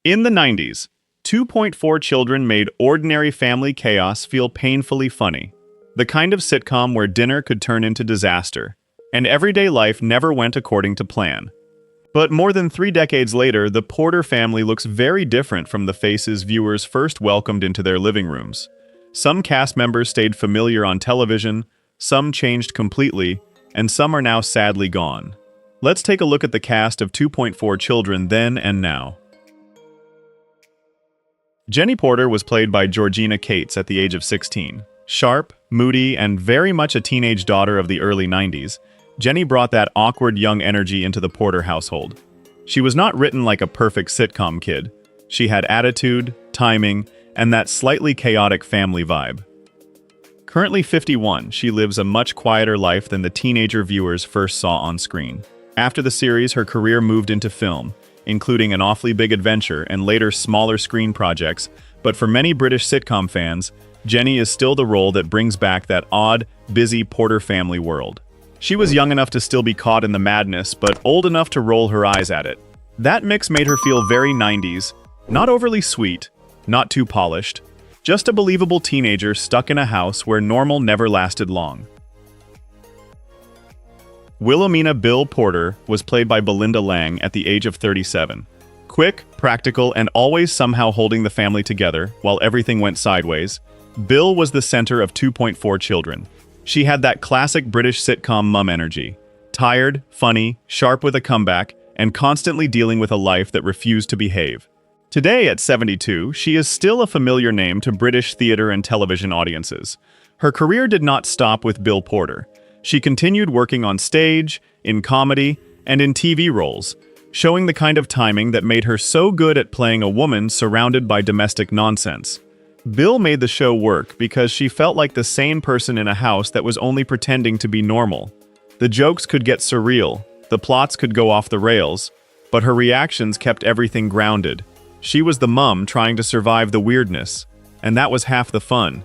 In the 90s, 2.4 children made ordinary family chaos feel painfully funny. The kind of sitcom where dinner could turn into disaster, and everyday life never went according to plan. But more than 3 decades later, the Porter family looks very different from the faces viewers first welcomed into their living rooms. Some cast members stayed familiar on television, some changed completely, and some are now sadly gone. Let's take a look at the cast of 2.4 Children then and now. Jenny Porter was played by Georgina Cates at the age of 16. Sharp, moody, and very much a teenage daughter of the early 90s, Jenny brought that awkward young energy into the Porter household. She was not written like a perfect sitcom kid. She had attitude, timing, and that slightly chaotic family vibe. Currently 51, she lives a much quieter life than the teenager viewers first saw on screen. After the series, her career moved into film, including An Awfully Big Adventure and later smaller screen projects, but for many British sitcom fans, Jenny is still the role that brings back that odd, busy Porter family world. She was young enough to still be caught in the madness, but old enough to roll her eyes at it. That mix made her feel very 90s, not overly sweet, not too polished, just a believable teenager stuck in a house where normal never lasted long. Wilhelmina Bill Porter was played by Belinda Lang at the age of 37. Quick, practical, and always somehow holding the family together while everything went sideways, Bill was the center of 2.4 Children. She had that classic British sitcom mum energy. Tired, funny, sharp with a comeback, and constantly dealing with a life that refused to behave. Today, at 72, she is still a familiar name to British theater and television audiences. Her career did not stop with Bill Porter. She continued working on stage, in comedy, and in TV roles, showing the kind of timing that made her so good at playing a woman surrounded by domestic nonsense. Bill made the show work because she felt like the sane person in a house that was only pretending to be normal. The jokes could get surreal, the plots could go off the rails, but her reactions kept everything grounded. She was the mum trying to survive the weirdness, and that was half the fun.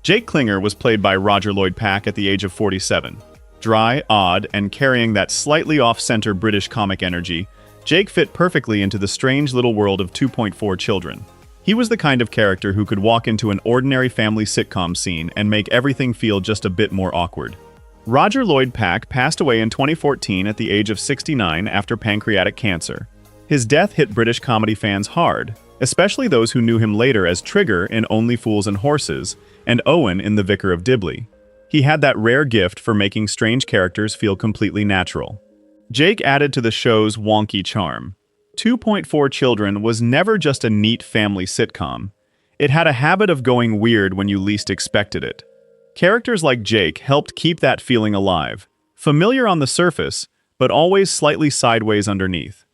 Jake Klinger was played by Roger Lloyd-Pack at the age of 47. Dry, odd, and carrying that slightly off-center British comic energy, Jake fit perfectly into the strange little world of 2.4 Children. He was the kind of character who could walk into an ordinary family sitcom scene and make everything feel just a bit more awkward. Roger Lloyd-Pack passed away in 2014 at the age of 69 after pancreatic cancer. His death hit British comedy fans hard, especially those who knew him later as Trigger in Only Fools and Horses and Owen in The Vicar of Dibley. He had that rare gift for making strange characters feel completely natural. Jake added to the show's wonky charm. 2.4 Children was never just a neat family sitcom. It had a habit of going weird when you least expected it. Characters like Jake helped keep that feeling alive, familiar on the surface, but always slightly sideways underneath.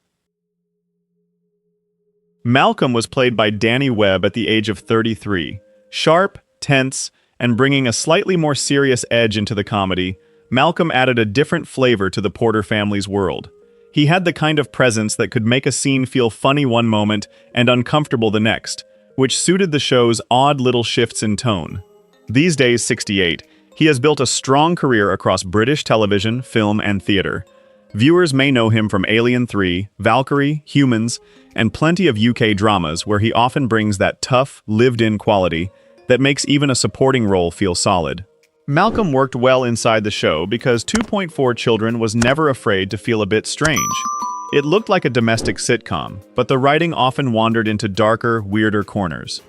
Malcolm was played by Danny Webb at the age of 33. Sharp, tense, and bringing a slightly more serious edge into the comedy, Malcolm added a different flavor to the Porter family's world. He had the kind of presence that could make a scene feel funny one moment and uncomfortable the next, which suited the show's odd little shifts in tone. These days, 68, he has built a strong career across British television, film, and theater. Viewers may know him from Alien 3, Valkyrie, Humans, and plenty of UK dramas where he often brings that tough, lived-in quality that makes even a supporting role feel solid. Malcolm worked well inside the show because 2.4 Children was never afraid to feel a bit strange. It looked like a domestic sitcom, but the writing often wandered into darker, weirder corners.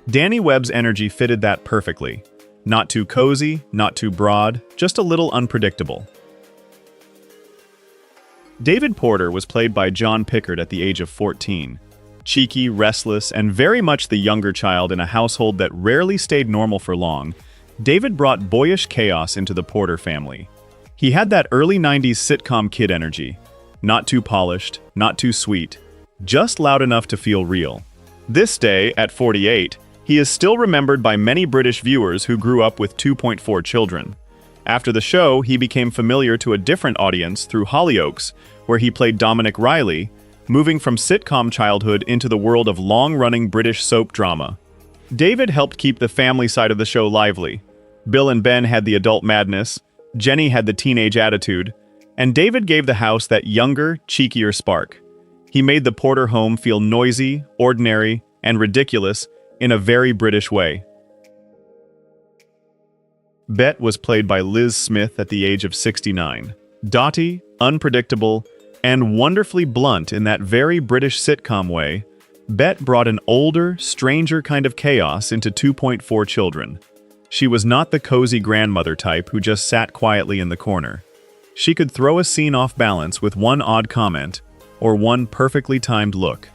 Danny Webb's energy fitted that perfectly. Not too cozy, not too broad, just a little unpredictable. David Porter was played by John Pickard at the age of 14. Cheeky, restless, and very much the younger child in a household that rarely stayed normal for long, David brought boyish chaos into the Porter family. He had that early 90s sitcom kid energy. Not too polished, not too sweet, just loud enough to feel real. This day, at 48, he is still remembered by many British viewers who grew up with 2.4 Children. After the show, he became familiar to a different audience through Hollyoaks, where he played Dominic Riley, moving from sitcom childhood into the world of long-running British soap drama. David helped keep the family side of the show lively. Bill and Ben had the adult madness, Jenny had the teenage attitude, and David gave the house that younger, cheekier spark. He made the Porter home feel noisy, ordinary, and ridiculous in a very British way. Bet was played by Liz Smith at the age of 69. Dotty, unpredictable, and wonderfully blunt in that very British sitcom way, Bet brought an older, stranger kind of chaos into 2.4 Children. She was not the cozy grandmother type who just sat quietly in the corner. She could throw a scene off balance with one odd comment or one perfectly timed look.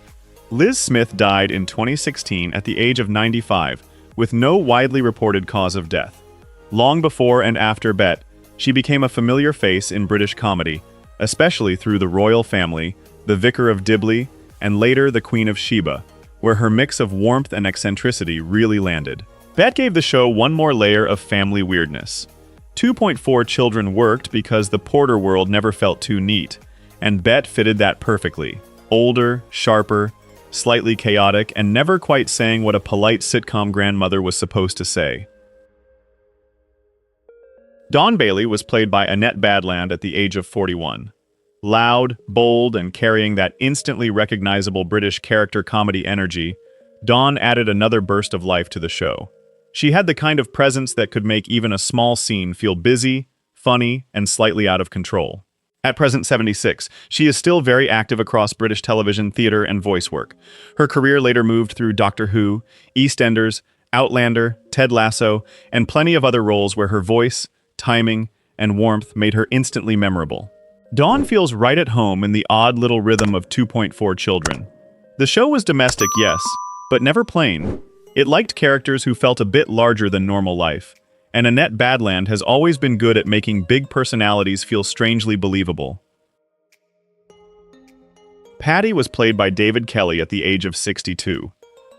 Liz Smith died in 2016 at the age of 95, with no widely reported cause of death. Long before and after Bet, she became a familiar face in British comedy, especially through The Royal Family, The Vicar of Dibley, and later The Queen of Sheba, where her mix of warmth and eccentricity really landed. Bet gave the show one more layer of family weirdness. 2.4 Children worked because the Porter world never felt too neat, and Bet fitted that perfectly. Older, sharper, slightly chaotic, and never quite saying what a polite sitcom grandmother was supposed to say. Dawn Bailey was played by Annette Badland at the age of 41. Loud, bold, and carrying that instantly recognizable British character comedy energy, Dawn added another burst of life to the show. She had the kind of presence that could make even a small scene feel busy, funny, and slightly out of control. At present 76, she is still very active across British television, theatre, and voice work. Her career later moved through Doctor Who, EastEnders, Outlander, Ted Lasso, and plenty of other roles where her voice, timing, and warmth made her instantly memorable. Dawn feels right at home in the odd little rhythm of 2.4 Children. The show was domestic, yes, but never plain. It liked characters who felt a bit larger than normal life, and Annette Badland has always been good at making big personalities feel strangely believable. Patty was played by David Kelly at the age of 62.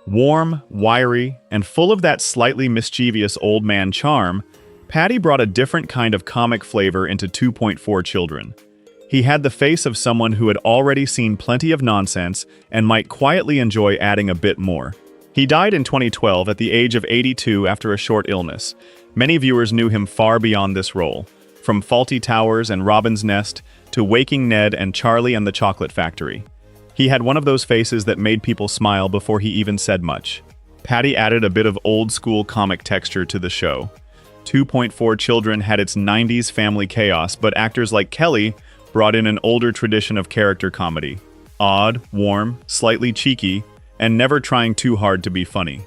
Warm, wiry, and full of that slightly mischievous old man charm, Patty brought a different kind of comic flavor into 2.4 Children. He had the face of someone who had already seen plenty of nonsense and might quietly enjoy adding a bit more. He died in 2012 at the age of 82 after a short illness. Many viewers knew him far beyond this role, from Fawlty Towers and Robin's Nest to Waking Ned and Charlie and the Chocolate Factory. He had one of those faces that made people smile before he even said much. Patty added a bit of old-school comic texture to the show. 2.4 Children had its 90s family chaos, but actors like Kelly brought in an older tradition of character comedy. Odd, warm, slightly cheeky, and never trying too hard to be funny.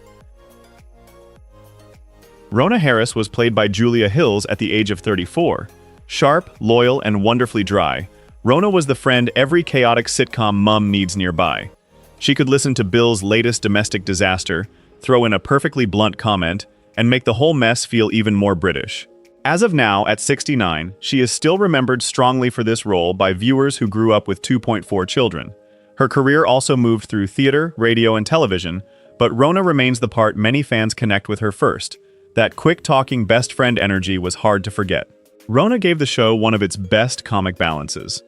Rona Harris was played by Julia Hills at the age of 34. Sharp, loyal, and wonderfully dry, Rona was the friend every chaotic sitcom mum needs nearby. She could listen to Bill's latest domestic disaster, throw in a perfectly blunt comment, and make the whole mess feel even more British. As of now, at 69, she is still remembered strongly for this role by viewers who grew up with 2.4 Children. Her career also moved through theater, radio, and television, but Rona remains the part many fans connect with her first. That quick-talking best friend energy was hard to forget. Rona gave the show one of its best comic balances.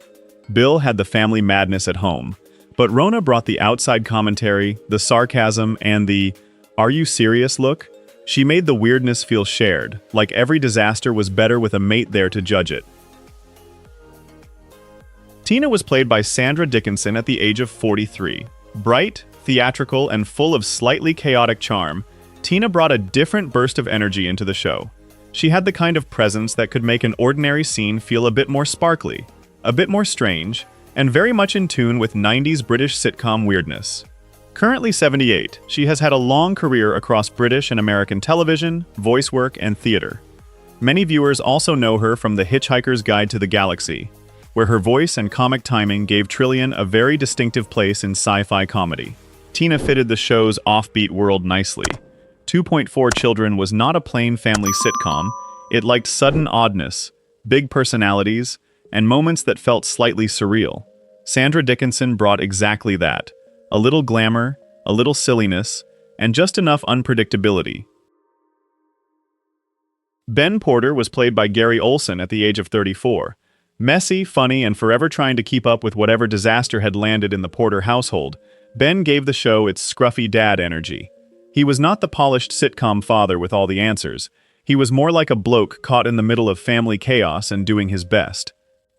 Bill had the family madness at home, but Rona brought the outside commentary, the sarcasm, and the "are you serious" look. She made the weirdness feel shared, like every disaster was better with a mate there to judge it. Tina was played by Sandra Dickinson at the age of 43. Bright, theatrical, and full of slightly chaotic charm, Tina brought a different burst of energy into the show. She had the kind of presence that could make an ordinary scene feel a bit more sparkly, a bit more strange, and very much in tune with 90s British sitcom weirdness. Currently 78, she has had a long career across British and American television, voice work, and theater. Many viewers also know her from The Hitchhiker's Guide to the Galaxy, where her voice and comic timing gave Trillian a very distinctive place in sci-fi comedy. Tina fitted the show's offbeat world nicely. 2.4 Children was not a plain family sitcom. It liked sudden oddness, big personalities, and moments that felt slightly surreal. Sandra Dickinson brought exactly that. A little glamour, a little silliness, and just enough unpredictability. Ben Porter was played by Gary Olsen at the age of 34. Messy, funny, and forever trying to keep up with whatever disaster had landed in the Porter household, Ben gave the show its scruffy dad energy. He was not the polished sitcom father with all the answers. He was more like a bloke caught in the middle of family chaos and doing his best.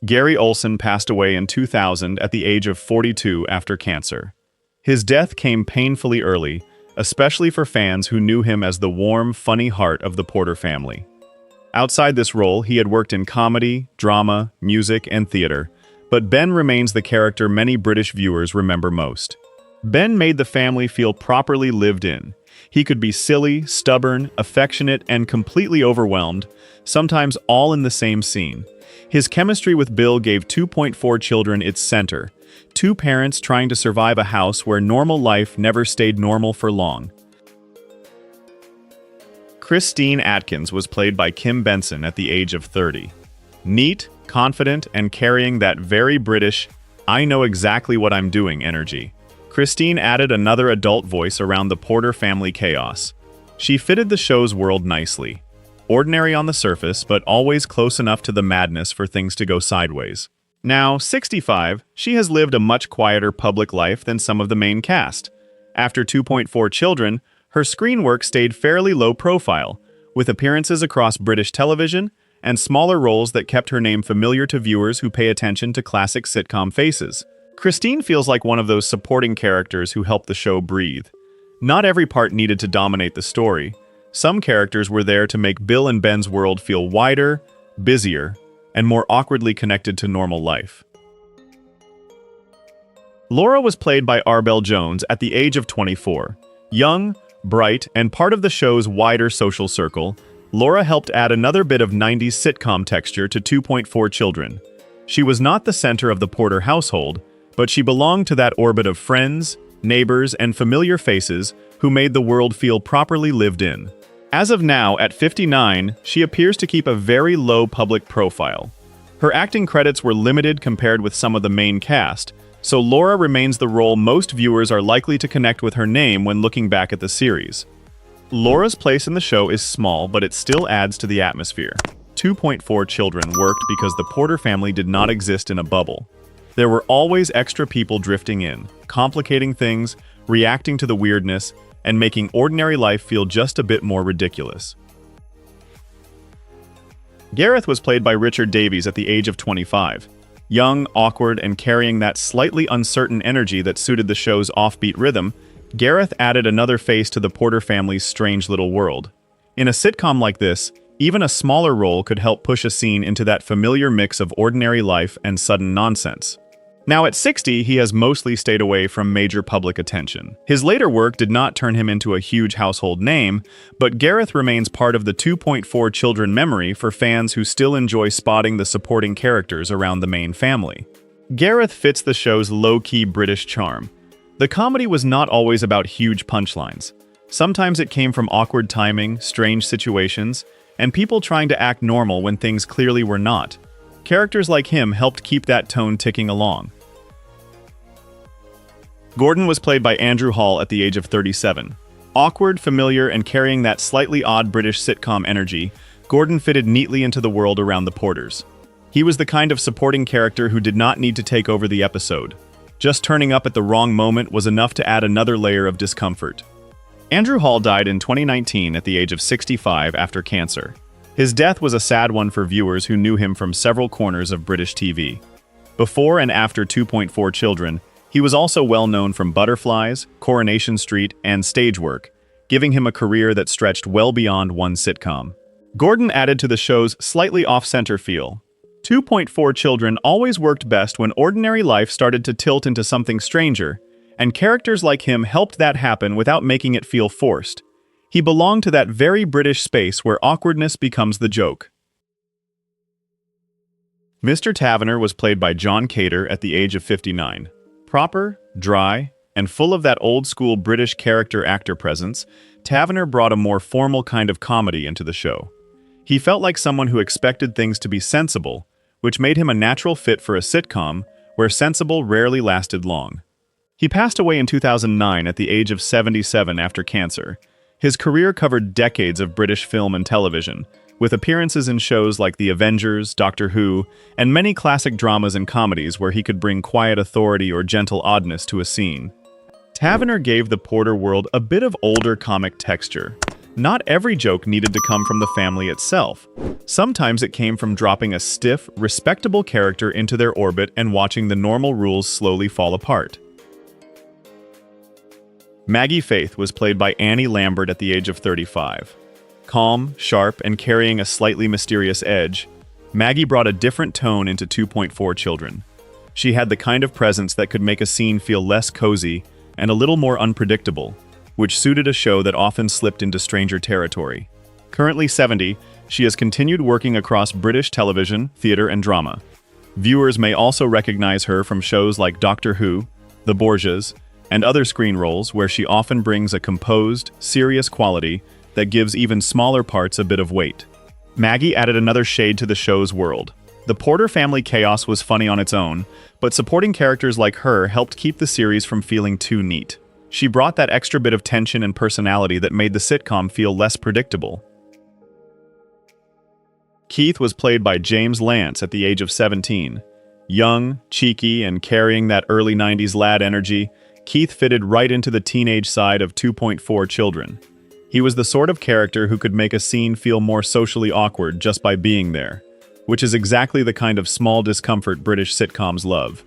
Gary Olsen passed away in 2000 at the age of 42 after cancer. His death came painfully early, especially for fans who knew him as the warm, funny heart of the Porter family. Outside this role, he had worked in comedy, drama, music, and theater, but Ben remains the character many British viewers remember most. Ben made the family feel properly lived in. He could be silly, stubborn, affectionate, and completely overwhelmed, sometimes all in the same scene. His chemistry with Bill gave 2.4 children its center, two parents trying to survive a house where normal life never stayed normal for long. Christine Atkins was played by Kim Benson at the age of 30. Neat, confident, and carrying that very British, I know exactly what I'm doing energy. Christine added another adult voice around the Porter family chaos. She fitted the show's world nicely. Ordinary on the surface, but always close enough to the madness for things to go sideways. Now, 65, she has lived a much quieter public life than some of the main cast. After 2.4 Children, her screen work stayed fairly low profile, with appearances across British television and smaller roles that kept her name familiar to viewers who pay attention to classic sitcom faces. Christine feels like one of those supporting characters who help the show breathe. Not every part needed to dominate the story. Some characters were there to make Bill and Ben's world feel wider, busier, and more awkwardly connected to normal life. Laura was played by Arbel Jones at the age of 24. Young, bright, and part of the show's wider social circle, Laura helped add another bit of 90s sitcom texture to 2.4 Children. She was not the center of the Porter household, but she belonged to that orbit of friends, neighbors, and familiar faces who made the world feel properly lived in. As of now, at 59, she appears to keep a very low public profile. Her acting credits were limited compared with some of the main cast, so Laura remains the role most viewers are likely to connect with her name when looking back at the series. Laura's place in the show is small, but it still adds to the atmosphere. 2.4 Children worked because the Porter family did not exist in a bubble. There were always extra people drifting in, complicating things, reacting to the weirdness, and making ordinary life feel just a bit more ridiculous. Gareth was played by Richard Davies at the age of 25. Young, awkward, and carrying that slightly uncertain energy that suited the show's offbeat rhythm, Gareth added another face to the Porter family's strange little world. In a sitcom like this, even a smaller role could help push a scene into that familiar mix of ordinary life and sudden nonsense. Now at 60, he has mostly stayed away from major public attention. His later work did not turn him into a huge household name, but Gareth remains part of the 2.4 Children memory for fans who still enjoy spotting the supporting characters around the main family. Gareth fits the show's low-key British charm. The comedy was not always about huge punchlines. Sometimes it came from awkward timing, strange situations, and people trying to act normal when things clearly were not. Characters like him helped keep that tone ticking along. Gordon was played by Andrew Hall at the age of 37. Awkward, familiar, and carrying that slightly odd British sitcom energy, Gordon fitted neatly into the world around the Porters. He was the kind of supporting character who did not need to take over the episode. Just turning up at the wrong moment was enough to add another layer of discomfort. Andrew Hall died in 2019 at the age of 65 after cancer. His death was a sad one for viewers who knew him from several corners of British TV. Before and after 2.4 Children, he was also well known from Butterflies, Coronation Street, and stage work, giving him a career that stretched well beyond one sitcom. Gordon added to the show's slightly off-center feel. 2.4 Children always worked best when ordinary life started to tilt into something stranger, and characters like him helped that happen without making it feel forced. He belonged to that very British space where awkwardness becomes the joke. Mr. Taverner was played by John Cater at the age of 59. Proper, dry, and full of that old-school British character-actor presence, Taverner brought a more formal kind of comedy into the show. He felt like someone who expected things to be sensible, which made him a natural fit for a sitcom where sensible rarely lasted long. He passed away in 2009 at the age of 77 after cancer. His career covered decades of British film and television, with appearances in shows like The Avengers, Doctor Who, and many classic dramas and comedies where he could bring quiet authority or gentle oddness to a scene. Taverner gave the Porter world a bit of older comic texture. Not every joke needed to come from the family itself. Sometimes it came from dropping a stiff, respectable character into their orbit and watching the normal rules slowly fall apart. Maggie Faith was played by Annie Lambert at the age of 35. Calm, sharp, and carrying a slightly mysterious edge, Maggie brought a different tone into 2.4 Children. She had the kind of presence that could make a scene feel less cozy and a little more unpredictable, which suited a show that often slipped into stranger territory. Currently 70, she has continued working across British television, theatre, and drama. Viewers may also recognize her from shows like Doctor Who, The Borgias, and other screen roles where she often brings a composed, serious quality that gives even smaller parts a bit of weight. Maggie added another shade to the show's world. The Porter family chaos was funny on its own, but supporting characters like her helped keep the series from feeling too neat. She brought that extra bit of tension and personality that made the sitcom feel less predictable. Keith was played by James Lance at the age of 17. Young, cheeky, and carrying that early 90s lad energy, Keith fitted right into the teenage side of 2.4 Children. He was the sort of character who could make a scene feel more socially awkward just by being there, which is exactly the kind of small discomfort British sitcoms love.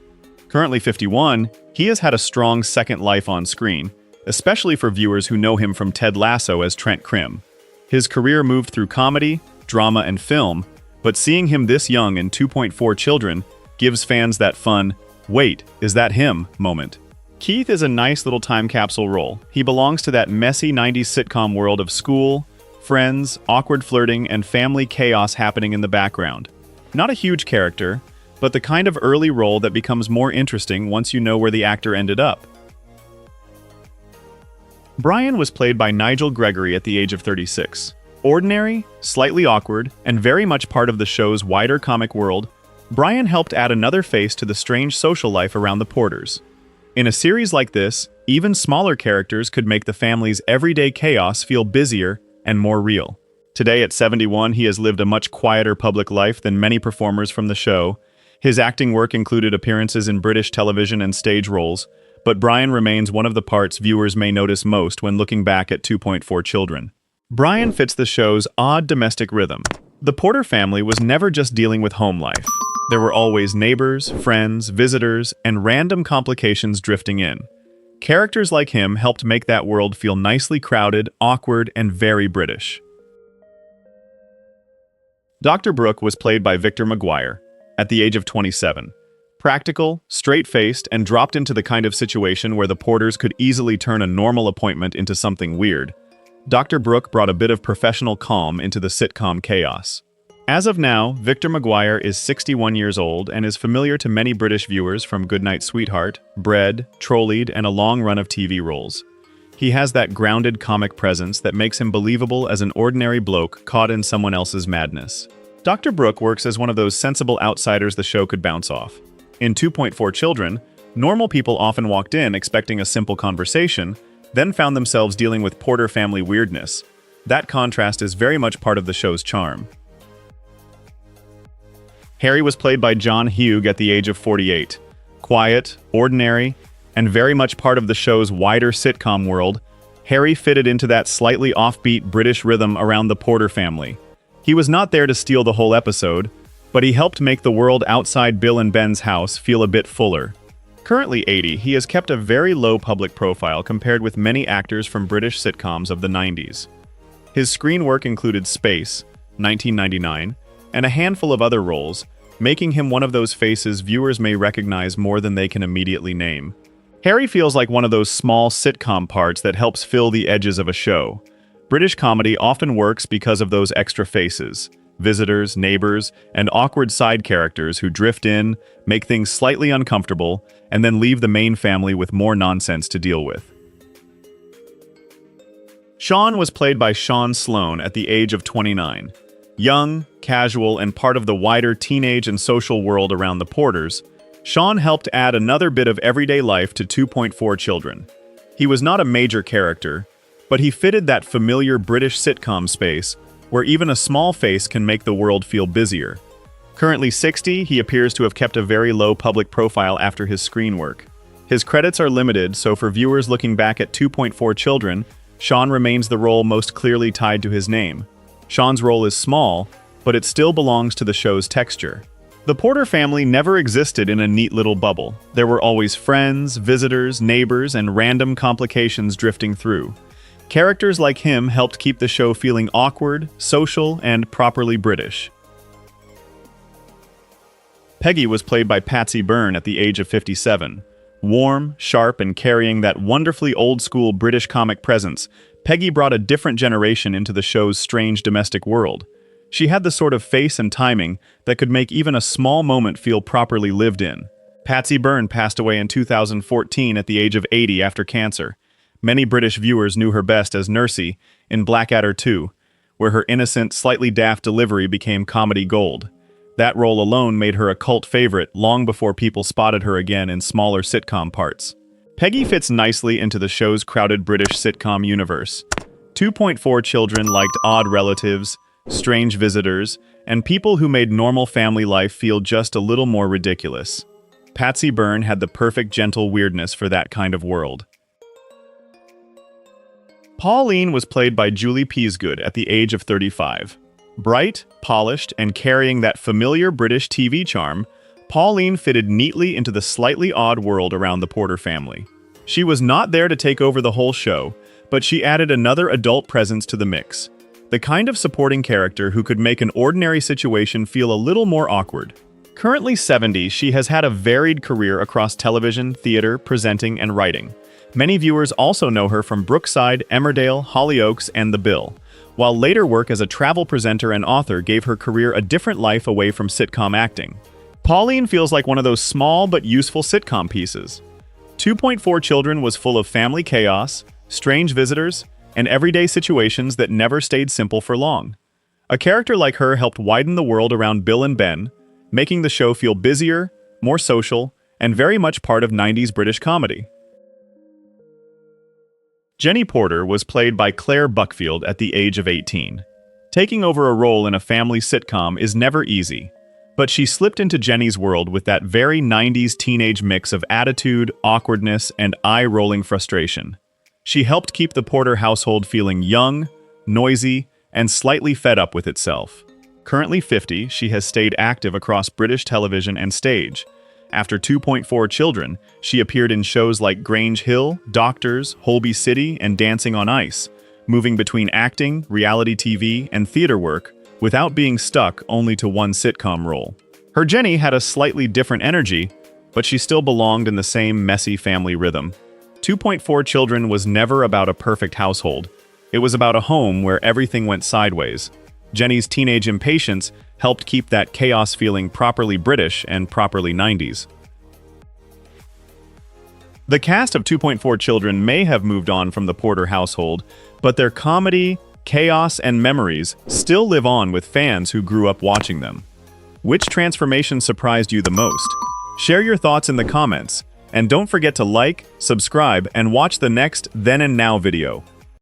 Currently 51, he has had a strong second life on screen, especially for viewers who know him from Ted Lasso as Trent Crimm. His career moved through comedy, drama, and film, but seeing him this young in 2.4 Children gives fans that fun, "Wait, is that him?" moment. Keith is a nice little time capsule role. He belongs to that messy 90s sitcom world of school, friends, awkward flirting, and family chaos happening in the background. Not a huge character, but the kind of early role that becomes more interesting once you know where the actor ended up. Brian was played by Nigel Gregory at the age of 36. Ordinary, slightly awkward, and very much part of the show's wider comic world, Brian helped add another face to the strange social life around the Porters. In a series like this, even smaller characters could make the family's everyday chaos feel busier and more real. Today at 71, he has lived a much quieter public life than many performers from the show. His acting work included appearances in British television and stage roles, but Brian remains one of the parts viewers may notice most when looking back at 2.4 Children. Brian fits the show's odd domestic rhythm. The Porter family was never just dealing with home life. There were always neighbors, friends, visitors, and random complications drifting in. Characters like him helped make that world feel nicely crowded, awkward, and very British. Dr. Brooke was played by Victor Maguire at the age of 27. Practical, straight-faced, and dropped into the kind of situation where the Porters could easily turn a normal appointment into something weird. Dr. Brooke brought a bit of professional calm into the sitcom chaos. As of now, Victor Maguire is 61 years old and is familiar to many British viewers from Goodnight Sweetheart, Bread, Trolleyed, and a long run of TV roles. He has that grounded comic presence that makes him believable as an ordinary bloke caught in someone else's madness. Dr. Brooke works as one of those sensible outsiders the show could bounce off. In 2.4 Children, normal people often walked in expecting a simple conversation, then found themselves dealing with Porter family weirdness. That contrast is very much part of the show's charm. Harry was played by John Hughes at the age of 48. Quiet, ordinary, and very much part of the show's wider sitcom world, Harry fitted into that slightly offbeat British rhythm around the Porter family. He was not there to steal the whole episode, but he helped make the world outside Bill and Ben's house feel a bit fuller. Currently 80, he has kept a very low public profile compared with many actors from British sitcoms of the 90s. His screen work included Space, 1999, and a handful of other roles, making him one of those faces viewers may recognize more than they can immediately name. Harry feels like one of those small sitcom parts that helps fill the edges of a show. British comedy often works because of those extra faces, visitors, neighbors, and awkward side characters who drift in, make things slightly uncomfortable, and then leave the main family with more nonsense to deal with. Sean was played by Sean Sloan at the age of 29. Young, casual, and part of the wider teenage and social world around the Porters, Sean helped add another bit of everyday life to 2.4 Children. He was not a major character, but he fitted that familiar British sitcom space where even a small face can make the world feel busier. Currently 60, he appears to have kept a very low public profile after his screen work. His credits are limited, so for viewers looking back at 2.4 Children, Sean remains the role most clearly tied to his name. Sean's role is small, but it still belongs to the show's texture. The Porter family never existed in a neat little bubble. There were always friends, visitors, neighbors, and random complications drifting through. Characters like him helped keep the show feeling awkward, social, and properly British. Peggy was played by Patsy Byrne at the age of 57. Warm, sharp, and carrying that wonderfully old-school British comic presence, Peggy brought a different generation into the show's strange domestic world. She had the sort of face and timing that could make even a small moment feel properly lived in. Patsy Byrne passed away in 2014 at the age of 80 after cancer. Many British viewers knew her best as Nursey in Blackadder 2, where her innocent, slightly daft delivery became comedy gold. That role alone made her a cult favorite long before people spotted her again in smaller sitcom parts. Peggy fits nicely into the show's crowded British sitcom universe. 2.4 children liked odd relatives, strange visitors, and people who made normal family life feel just a little more ridiculous. Patsy Byrne had the perfect gentle weirdness for that kind of world. Pauline was played by Julie Peasgood at the age of 35. Bright, polished, and carrying that familiar British TV charm, Pauline fitted neatly into the slightly odd world around the Porter family. She was not there to take over the whole show, but she added another adult presence to the mix. The kind of supporting character who could make an ordinary situation feel a little more awkward. Currently 70, she has had a varied career across television, theater, presenting, and writing. Many viewers also know her from Brookside, Emmerdale, Hollyoaks, and The Bill, while later work as a travel presenter and author gave her career a different life away from sitcom acting. Pauline feels like one of those small but useful sitcom pieces. 2.4 Children was full of family chaos, strange visitors, and everyday situations that never stayed simple for long. A character like her helped widen the world around Bill and Ben, making the show feel busier, more social, and very much part of 90s British comedy. Jenny Porter was played by Clare Buckfield at the age of 18. Taking over a role in a family sitcom is never easy, but she slipped into Jenny's world with that very 90s teenage mix of attitude, awkwardness, and eye-rolling frustration. She helped keep the Porter household feeling young, noisy, and slightly fed up with itself. Currently 50, she has stayed active across British television and stage. After 2.4 Children, she appeared in shows like Grange Hill, Doctors, Holby City, and Dancing on Ice, moving between acting, reality TV, and theater work without being stuck only to one sitcom role. Her Jenny had a slightly different energy, but she still belonged in the same messy family rhythm. 2.4 Children was never about a perfect household. It was about a home where everything went sideways. Jenny's teenage impatience helped keep that chaos feeling properly British and properly 90s. The cast of 2.4 Children may have moved on from the Porter household, but their comedy, chaos, and memories still live on with fans who grew up watching them. Which transformation surprised you the most? Share your thoughts in the comments. And don't forget to like, subscribe, and watch the next Then and Now video.